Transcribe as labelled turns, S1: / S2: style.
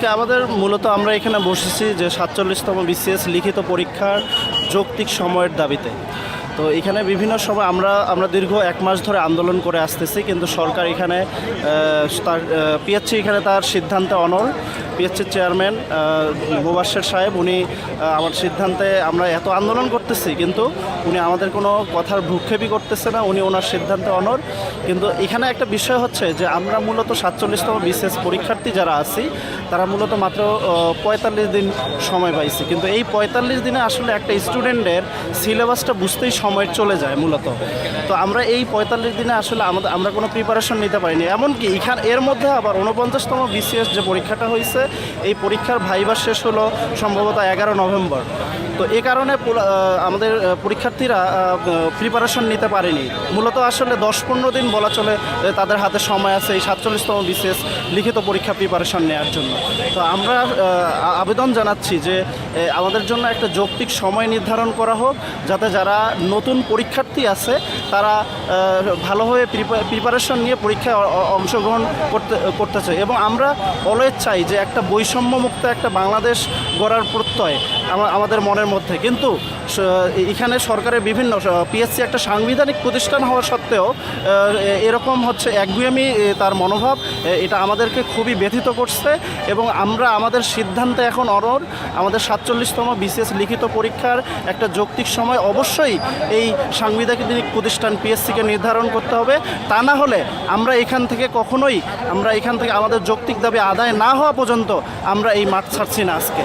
S1: আজকে আমাদের মূলত আমরা এখানে বসেছি যে ৪৭তম বিসিএস লিখিত পরীক্ষার যৌক্তিক সময়ের দাবিতে। তো এখানে বিভিন্ন সময় আমরা দীর্ঘ 1 মাস ধরে আন্দোলন করে আসতেছি, কিন্তু সরকার এখানে তার পিএসসি এখানে তার সিদ্ধান্তে অনড়। পিএসসির চেয়ারম্যান মুবাশ্বের সাহেব উনি আমার সিদ্ধান্তে আমরা এত আন্দোলন করতেছি, কিন্তু উনি আমাদের কোনো কথার ভ্রুক্ষেপই করতেছে না, উনি ওনার সিদ্ধান্তে অনড়। কিন্তু এখানে একটা বিষয় হচ্ছে যে আমরা মূলত ৪৭তম বিসিএস পরীক্ষার্থী যারা আছি তারা মূলত মাত্র ৪৫ দিন সময় পাইছি, কিন্তু এই ৪৫ দিনে আসলে একটা স্টুডেন্টের সিলেবাসটা বুঝতেই সময় চলে যায় মূলত। তো আমরা এই ৪৫ দিনে আসলে আমরা কোনো প্রিপারেশন নিতে পারিনি। এমনকি এর মধ্যে আবার ৪৯তম বিসিএস যে পরীক্ষাটা হয়েছে এই পরীক্ষার ভাইবা শেষ হলো সম্ভবত ১১ নভেম্বর। তো এই কারণে আমাদের পরীক্ষার্থীরা প্রিপারেশন নিতে পারেনি। মূলত আসলে ১০-১৫ দিন বলা চলে তাদের হাতে সময় আছে এই ৪৭তম বিসিএস লিখিত পরীক্ষা প্রিপারেশন নেওয়ার জন্য। তো আমরা আবেদন জানাচ্ছি যে আমাদের জন্য একটা যৌক্তিক সময় নির্ধারণ করা হোক, যাতে যারা নতুন পরীক্ষার্থী আছে তারা ভালোভাবে প্রিপারেশন নিয়ে পরীক্ষায় অংশগ্রহণ করতে চাই। এবং আমরা অলওয়েজ চাই যে একটা বৈষম্যমুক্ত একটা বাংলাদেশ গড়ার প্রত্যয় আমাদের মনের মধ্যে। কিন্তু এখানে সরকারের বিভিন্ন পিএসসি একটা সাংবিধানিক প্রতিষ্ঠান হওয়া সত্ত্বেও এরকম হচ্ছে একগুঁয়েমি তার মনোভাব, এটা আমাদেরকে খুবই ব্যথিত করছে। এবং আমরা আমাদের সিদ্ধান্তে এখন অনড়। আমাদের ৪৭তম বিসিএস লিখিত পরীক্ষার একটা যৌক্তিক সময় অবশ্যই এই সাংবিধানিক প্রতিষ্ঠান পিএসসিকে নির্ধারণ করতে হবে। তা না হলে আমরা এখান থেকে আমাদের যৌক্তিক দাবি আদায় না হওয়া পর্যন্ত আমরা এই মাঠ ছাড়ছি না আজকে।